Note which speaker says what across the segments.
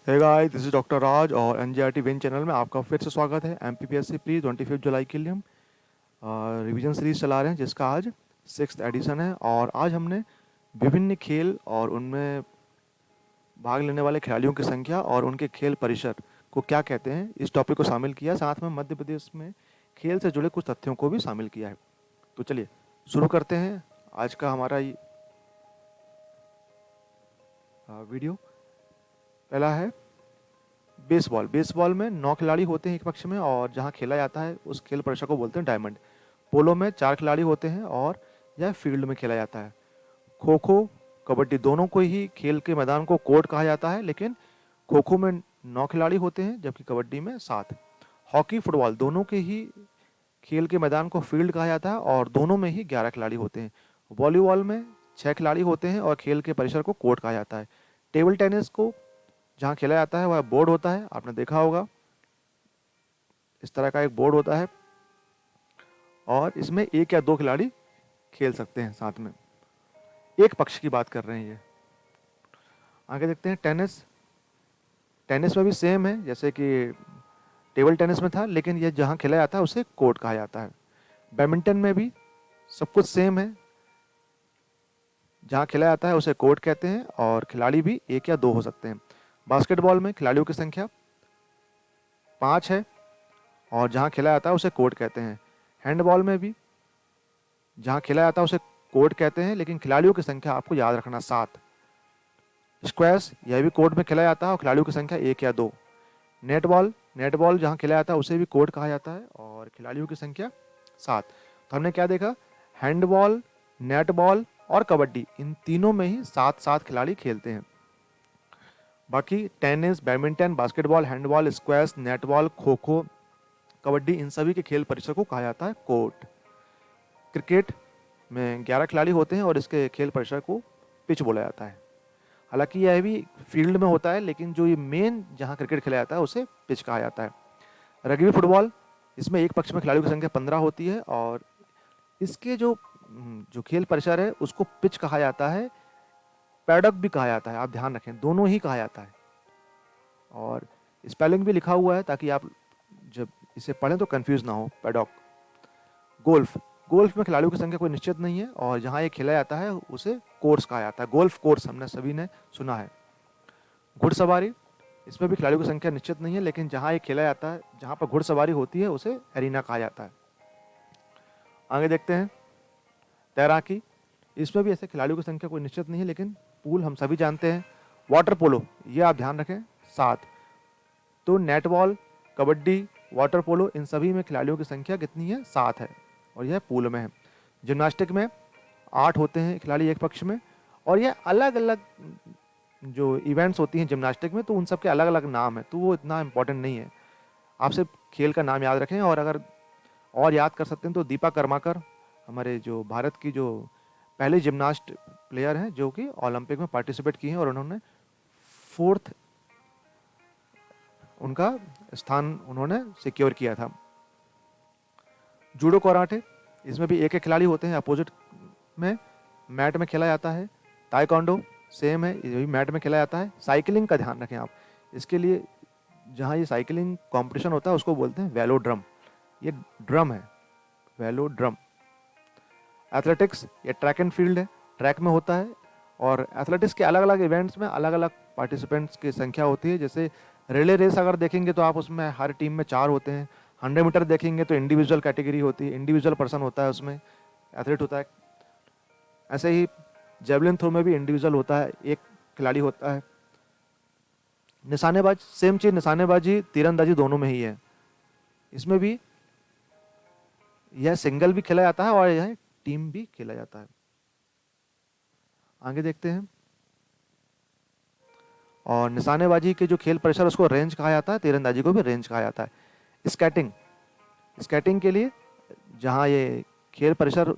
Speaker 1: Hey guys, this is doctor Raj और एनजीईआरटी win channel में आपका फिर से स्वागत है। एमपीपीएससी प्री 25 जुलाई के लिए हम रिवीजन सीरीज चला रहे हैं, जिसका आज 6th एडिशन है। और आज हमने विभिन्न खेल और उनमें भाग लेने वाले खिलाड़ियों की संख्या और उनके खेल परिसर को क्या कहते हैं, इस टॉपिक को शामिल किया। साथ में मध्य प्रदेश में खेल से जुड़े कुछ तथ्यों को भी शामिल किया है। तो चलिए शुरू करते हैं आज का हमारा वीडियो। पहला है बेसबॉल। बेसबॉल में 9 खिलाड़ी होते हैं एक पक्ष में, और जहां खेला जाता है उस खेल परिसर को बोलते हैं डायमंड। पोलो में 4 खिलाड़ी होते हैं और यह फील्ड में खेला जाता है। खो खो, कबड्डी दोनों को ही खेल के मैदान को कोर्ट कहा जाता है, लेकिन खो खो में 9 खिलाड़ी होते हैं जबकि कबड्डी में 7। हॉकी, फुटबॉल दोनों के ही खेल के मैदान को फील्ड कहा जाता है और दोनों में ही 11 खिलाड़ी होते हैं। वॉलीबॉल में 6 खिलाड़ी होते हैं और खेल के परिसर को कोर्ट कहा जाता है। टेबल टेनिस को जहाँ खेला जाता है वह बोर्ड होता है, आपने देखा होगा, इस तरह का एक बोर्ड होता है और इसमें 1 या 2 खिलाड़ी खेल सकते हैं साथ में। एक पक्ष की बात कर रहे हैं ये। आगे देखते हैं टेनिस। टेनिस में भी सेम है जैसे कि टेबल टेनिस में था, लेकिन यह जहाँ खेला जाता है उसे कोर्ट कहा जाता है। बैडमिंटन में भी सब कुछ सेम है, जहाँ खेला जाता है उसे कोर्ट कहते हैं और खिलाड़ी भी 1 या 2 हो सकते हैं। बास्केटबॉल में खिलाड़ियों की संख्या 5 है और जहाँ खेला जाता है उसे कोर्ट कहते हैं। हैंडबॉल में भी जहाँ खेला जाता है उसे कोर्ट कहते हैं, लेकिन खिलाड़ियों की संख्या आपको याद रखना 7। स्क्वैश, यह भी कोर्ट में खेला जाता है और खिलाड़ियों की संख्या 1 या 2। नेटबॉल जहाँ खेला जाता है उसे भी कोर्ट कहा जाता है और खिलाड़ियों की संख्या 7। तो हमने क्या देखा, हैंडबॉल, नेटबॉल और कबड्डी, इन तीनों में ही 7-7 खिलाड़ी खेलते हैं। बाकी tennis, badminton, basketball, handball, squash, netball, kho kho, kabaddi, इन सभी के खेल परिसर को कहा जाता है कोर्ट। क्रिकेट में 11 खिलाड़ी होते हैं और इसके खेल परिसर को पिच बोला जाता है। हालांकि यह भी फील्ड में होता है, लेकिन जो ये मेन जहां क्रिकेट खेला जाता है उसे पिच कहा जाता है। रग्बी फुटबॉल, इसमें एक पक्ष में खिलाड़ियों की संख्या 15 होती है और इसके जो खेल परिसर है उसको पिच कहा जाता है, पैडक भी कहा जाता है। आप ध्यान रखें, दोनों ही कहा जाता है और स्पेलिंग भी लिखा हुआ है ताकि आप जब इसे पढ़ें तो कंफ्यूज ना हो। पैडॉक। गोल्फ में खिलाड़ियों की संख्या कोई निश्चित नहीं है और जहां ये खेला जाता है उसे कोर्स कहा जाता है। गोल्फ कोर्स हमने सभी ने सुना है। घुड़सवारी, इसमें भी खिलाड़ियों की संख्या निश्चित नहीं है, लेकिन जहां ये खेला जाता है, जहां पर घुड़सवारी होती है उसे एरिना कहा जाता है। आगे देखते हैं तैराकी। इसमें भी ऐसे खिलाड़ियों की संख्या कोई निश्चित नहीं है, लेकिन पूल हम सभी जानते हैं। वाटर पोलो, ये आप ध्यान रखें 7। तो नेटबॉल, कबड्डी, वाटर पोलो, इन सभी में खिलाड़ियों की संख्या कितनी है, 7 है और यह पूल में है। जिम्नास्टिक में 8 होते हैं खिलाड़ी एक पक्ष में, और यह अलग अलग जो इवेंट्स होती हैं जिम्नास्टिक में, तो उन सब के अलग अलग नाम है, तो वो इतना इंपॉर्टेंट नहीं है। आप सिर्फ खेल का नाम याद रखें। और अगर और याद कर सकते हैं तो दीपा कर्माकर, हमारे जो भारत की जो पहले जिम्नास्ट प्लेयर हैं जो कि ओलंपिक में पार्टिसिपेट किए हैं और उन्होंने 4th उनका स्थान उन्होंने सिक्योर किया था। जूडो कराटे, इसमें भी 1-1 खिलाड़ी होते हैं, अपोजिट में मैट में खेला जाता है। ताइक्वांडो सेम है, ये भी मैट में खेला जाता है। साइकिलिंग का ध्यान रखें आप, इसके लिए जहाँ ये साइकिलिंग कंपटीशन होता है उसको बोलते हैं वेलोड्रम। ये ड्रम है, वेलोड्रम। एथलेटिक्स, ये ट्रैक एंड फील्ड है, ट्रैक में होता है। और एथलेटिक्स के अलग अलग इवेंट्स में अलग अलग पार्टिसिपेंट्स की संख्या होती है। जैसे रिले रेस अगर देखेंगे तो आप उसमें हर टीम में 4 होते हैं। 100 मीटर देखेंगे तो इंडिविजुअल कैटेगरी होती है, इंडिविजुअल पर्सन होता है उसमें, एथलीट होता है। ऐसे ही जेवलिन थ्रो में भी इंडिविजुअल होता है, 1 खिलाड़ी होता है। निशानेबाज, सेम चीज, निशानेबाजी तीरंदाजी दोनों में ही है। इसमें भी यह सिंगल भी खेला जाता है और यह टीम भी खेला जाता है। आगे देखते हैं। और निशानेबाजी के जो खेल परिसर उसको रेंज कहा जाता है, तीरंदाजी को भी रेंज कहा जाता है। स्केटिंग के लिए जहां ये खेल परिसर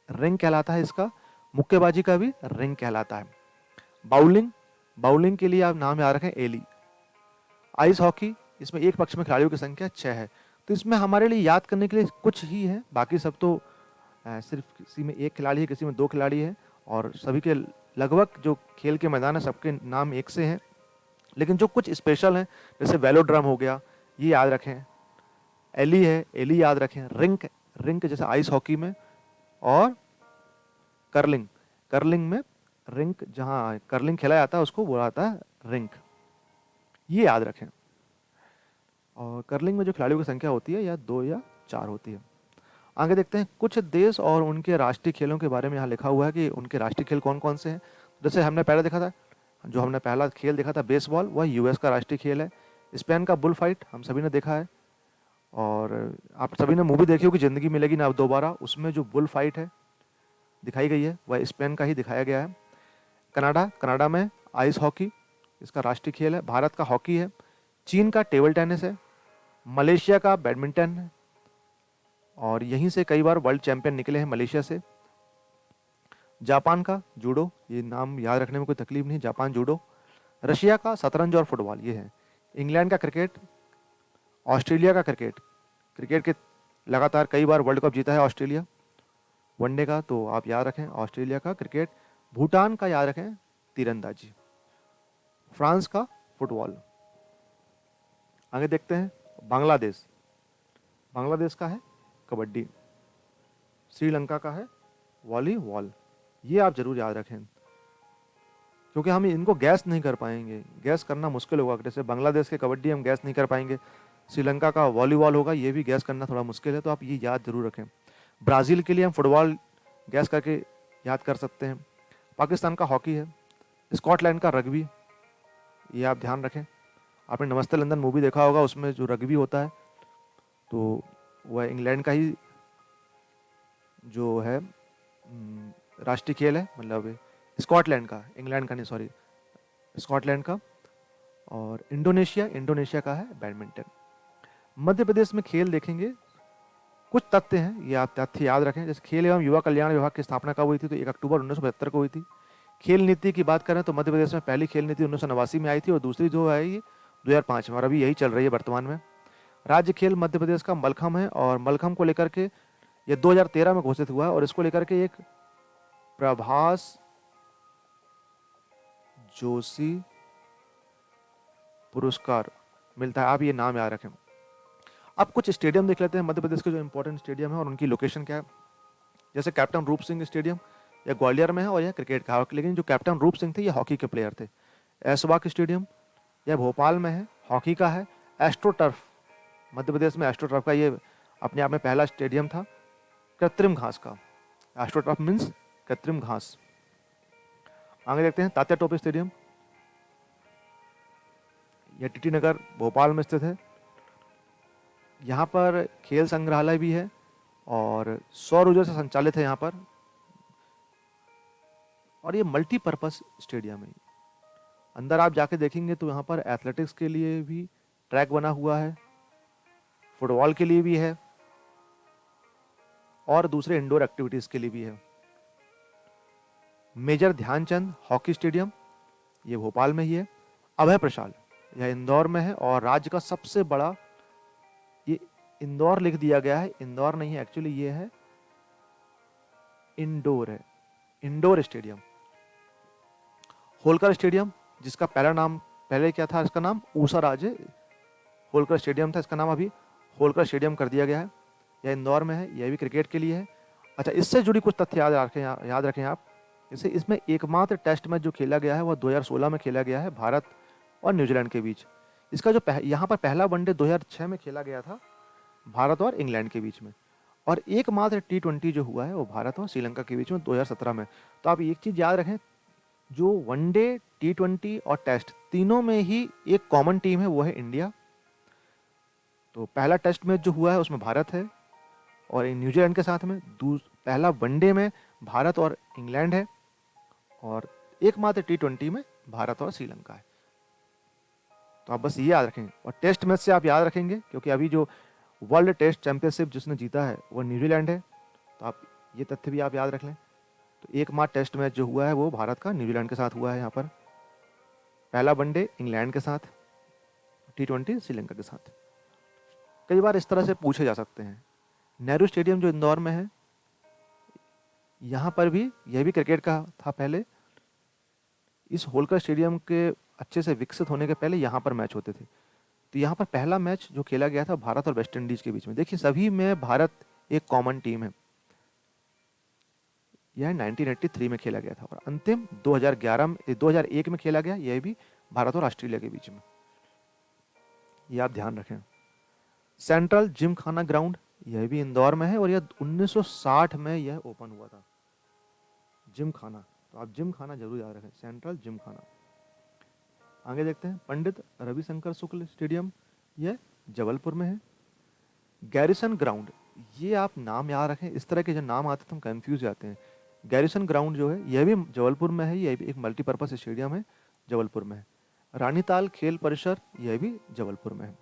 Speaker 1: रिंग कहलाता है, इसका मुक्केबाजी का भी रिंग कहलाता है। बाउलिंग के लिए आप नाम याद रखें, एली। आइस हॉकी, इसमें एक पक्ष में खिलाड़ियों की संख्या 6 है। तो इसमें हमारे लिए याद करने के लिए कुछ ही है, बाकी सब तो सिर्फ किसी में 1 खिलाड़ी है, किसी में 2 खिलाड़ी है और सभी के लगभग जो खेल के मैदान है सबके नाम एक से हैं। लेकिन जो कुछ स्पेशल हैं, जैसे वेलोड्रम हो गया, ये याद रखें। एली है, एली याद रखें। रिंक, रिंक जैसे आइस हॉकी में, और कर्लिंग, कर्लिंग में रिंक, जहाँ कर्लिंग खेला जाता है उसको बोला जाता है रिंक, ये याद रखें। और कर्लिंग में जो खिलाड़ियों की संख्या होती है या 2 या 4 होती है। आगे देखते हैं कुछ देश और उनके राष्ट्रीय खेलों के बारे में। यहाँ लिखा हुआ है कि उनके राष्ट्रीय खेल कौन कौन से हैं। जैसे हमने पहले देखा था, जो हमने पहला खेल देखा था बेसबॉल, वह यूएस का राष्ट्रीय खेल है। स्पेन का बुल फाइट हम सभी ने देखा है, और आप सभी ने मूवी देखी होगी ज़िंदगी मिलेगी ना अब दोबारा, उसमें जो बुल फाइट है दिखाई गई है वह स्पेन का ही दिखाया गया है। कनाडा, कनाडा में आइस हॉकी इसका राष्ट्रीय खेल है। भारत का हॉकी है। चीन का टेबल टेनिस है। मलेशिया का बैडमिंटन है, और यहीं से कई बार वर्ल्ड चैंपियन निकले हैं मलेशिया से। जापान का जूडो, ये नाम याद रखने में कोई तकलीफ नहीं, जापान जूडो। रशिया का शतरंज और फुटबॉल ये है। इंग्लैंड का क्रिकेट। ऑस्ट्रेलिया का क्रिकेट, क्रिकेट के लगातार कई बार वर्ल्ड कप जीता है ऑस्ट्रेलिया वनडे का, तो आप याद रखें ऑस्ट्रेलिया का क्रिकेट। भूटान का याद रखें तीरंदाजी। फ्रांस का फुटबॉल। आगे देखते हैं बांग्लादेश, बांग्लादेश का है कबड्डी। श्रीलंका का है वॉलीबॉल। ये आप जरूर याद रखें, क्योंकि हम इनको गैस नहीं कर पाएंगे, गैस करना मुश्किल होगा। जैसे बांग्लादेश के कबड्डी हम गैस नहीं कर पाएंगे, श्रीलंका का वॉलीबॉल होगा, ये भी गैस करना थोड़ा मुश्किल है, तो आप ये याद जरूर रखें। ब्राज़ील के लिए हम फुटबॉल गैस करके याद कर सकते हैं। पाकिस्तान का हॉकी है। स्कॉटलैंड का रग्बी, ये आप ध्यान रखें। आपने नमस्ते लंदन मूवी देखा होगा, उसमें जो रग्बी होता है तो वह इंग्लैंड का ही जो है राष्ट्रीय खेल है, मतलब स्कॉटलैंड का, इंग्लैंड का नहीं, सॉरी, स्कॉटलैंड का। और इंडोनेशिया, इंडोनेशिया का है बैडमिंटन। मध्य प्रदेश में खेल देखेंगे, कुछ तथ्य हैं, ये आप तथ्य याद रखें। जैसे खेल एवं युवा कल्याण विभाग की स्थापना कब हुई थी, तो 1 अक्टूबर 1975 को हुई थी। खेल नीति की बात करें तो मध्य प्रदेश में पहली खेल नीति 1989 में आई थी, और दूसरी जो है ये 2005 में, और अभी यही चल रही है वर्तमान में। राज्य खेल मध्य प्रदेश का मलखम है, और मलखम को लेकर के ये 2013 में घोषित हुआ है, और इसको लेकर के एक प्रभास जोशी पुरस्कार मिलता है, आप ये नाम याद रखें। अब कुछ स्टेडियम देख लेते हैं मध्य प्रदेश के जो इंपॉर्टेंट स्टेडियम है और उनकी लोकेशन क्या है। जैसे कैप्टन रूप सिंह स्टेडियम, यह ग्वालियर में है, और यह क्रिकेट का, लेकिन जो कैप्टन रूप सिंह थे ये हॉकी के प्लेयर थे। ऐशबाग स्टेडियम, यह भोपाल में है, हॉकी का है। एस्ट्रो टर्फ, मध्य प्रदेश में एस्ट्रो टर्फ का ये अपने आप में पहला स्टेडियम था, कृत्रिम घास का। एस्ट्रो टर्फ मीन्स कृत्रिम घास। आगे देखते हैं तात्या टोपे स्टेडियम, यह टीटी नगर भोपाल में स्थित है। यहाँ पर खेल संग्रहालय भी है, और सौर ऊर्जा से संचालित है यहाँ पर, और ये मल्टीपर्पस स्टेडियम है। अंदर आप जाके देखेंगे तो यहाँ पर एथलेटिक्स के लिए भी ट्रैक बना हुआ है, फुटबॉल के लिए भी है, और दूसरे इंडोर एक्टिविटीज के लिए भी है। मेजर ध्यानचंद हॉकी स्टेडियम, ये भोपाल में ही है। अभय प्रशाल, यह इंदौर में है, और राज्य का सबसे बड़ा, ये इंदौर लिख दिया गया है, इंदौर नहीं है एक्चुअली, ये है इंडोर, है इंडोर स्टेडियम। होलकर स्टेडियम, जिसका पहला नाम, पहले क्या था, इसका नाम ऊषा राजे होलकर स्टेडियम था, इसका नाम अभी होलकर स्टेडियम कर दिया गया है। यह इंदौर में है, यह भी क्रिकेट के लिए है। अच्छा, इससे जुड़ी कुछ तथ्य याद रखें आप। जैसे इसमें एकमात्र टेस्ट मैच जो खेला गया है वह 2016 में खेला गया है भारत और न्यूजीलैंड के बीच। इसका जो यहाँ पर पहला वनडे 2006 में खेला गया था भारत और इंग्लैंड के बीच में, और एकमात्र T20 जो हुआ है वो भारत और श्रीलंका के बीच में 2017 में। तो आप एक चीज़ याद रखें, जो वनडे, T20 और टेस्ट तीनों में ही एक कॉमन टीम है, वो है इंडिया। तो पहला टेस्ट मैच जो हुआ है उसमें भारत है और न्यूजीलैंड के साथ में, पहला वनडे में भारत और इंग्लैंड है, और एकमात्र T20 में भारत और श्रीलंका है। तो आप बस ये याद रखेंगे, और टेस्ट मैच से आप याद रखेंगे क्योंकि अभी जो वर्ल्ड टेस्ट चैंपियनशिप जिसने जीता है वो न्यूजीलैंड है, तो आप ये तथ्य भी आप याद रख लें। तो एकमात्र टेस्ट मैच जो हुआ है वो भारत का न्यूजीलैंड के साथ हुआ है। यहाँ पर पहला वनडे इंग्लैंड के साथ, T20 श्रीलंका के साथ। कई बार इस तरह से पूछे जा सकते हैं। नेहरू स्टेडियम जो इंदौर में है, यहाँ पर भी, यह भी क्रिकेट का था पहले। इस होलकर स्टेडियम के अच्छे से विकसित होने के पहले यहाँ पर मैच होते थे। तो यहाँ पर पहला मैच जो खेला गया था भारत और वेस्ट इंडीज के बीच में। देखिए सभी में भारत एक कॉमन टीम है। यह 1983 में खेला गया था और अंतिम 2001 में खेला गया, यह भी भारत और ऑस्ट्रेलिया के बीच में। यह आप ध्यान रखें। सेंट्रल जिमखाना ग्राउंड, यह भी इंदौर में है और यह 1960 में यह ओपन हुआ था। जिमखाना, तो आप जिमखाना जरूर याद रखें, सेंट्रल जिमखाना। आगे देखते हैं, पंडित रविशंकर शुक्ल स्टेडियम, यह जबलपुर में है। गैरिसन ग्राउंड, ये आप नाम याद रखें, इस तरह के जो नाम आते हैं तो हम कंफ्यूज जाते हैं। गैरिसन ग्राउंड जो है यह भी जबलपुर में है, यह भी एक मल्टीपर्पज स्टेडियम है, जबलपुर में है। रानीताल खेल परिसर, यह भी जबलपुर में है।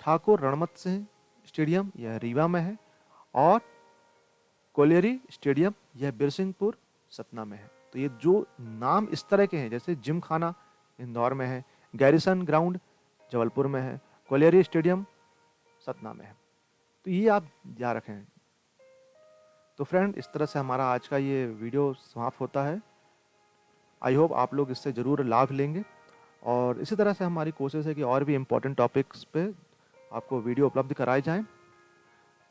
Speaker 1: ठाकुर रणमत सिंह स्टेडियम, यह रीवा में है। और कोलेरी स्टेडियम, यह बिरसिंहपुर सतना में है। तो ये जो नाम इस तरह के हैं, जैसे जिमखाना इंदौर में है, गैरिसन ग्राउंड जबलपुर में है, कोलेरी स्टेडियम सतना में है, तो ये आप याद रखें। तो फ्रेंड, इस तरह से हमारा आज का ये वीडियो समाप्त होता है। आई होप आप लोग इससे ज़रूर लाभ लेंगे और इसी तरह से हमारी कोशिश है कि और भी इम्पोर्टेंट टॉपिक्स पे आपको वीडियो उपलब्ध कराए जाएं।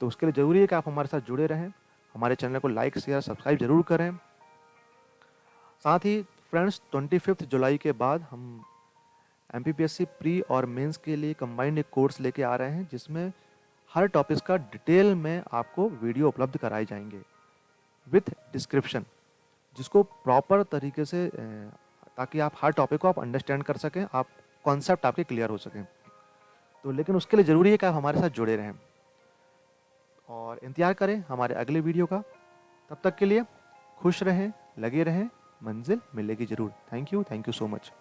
Speaker 1: तो उसके लिए ज़रूरी है कि आप हमारे साथ जुड़े रहें, हमारे चैनल को लाइक शेयर सब्सक्राइब जरूर करें। साथ ही फ्रेंड्स, 25 जुलाई के बाद हम MPPSC प्री और मेंस के लिए कंबाइंड एक कोर्स लेके आ रहे हैं, जिसमें हर टॉपिक्स का डिटेल में आपको वीडियो उपलब्ध कराए जाएंगे विथ डिस्क्रिप्शन, जिसको प्रॉपर तरीके से ताकि आप हर टॉपिक को आप अंडरस्टैंड कर सकें, आप कॉन्सेप्ट आपके क्लियर हो सकें। तो लेकिन उसके लिए ज़रूरी है कि आप हमारे साथ जुड़े रहें और इंतजार करें हमारे अगले वीडियो का। तब तक के लिए खुश रहें, लगे रहें, मंजिल मिलेगी ज़रूर। Thank you so much.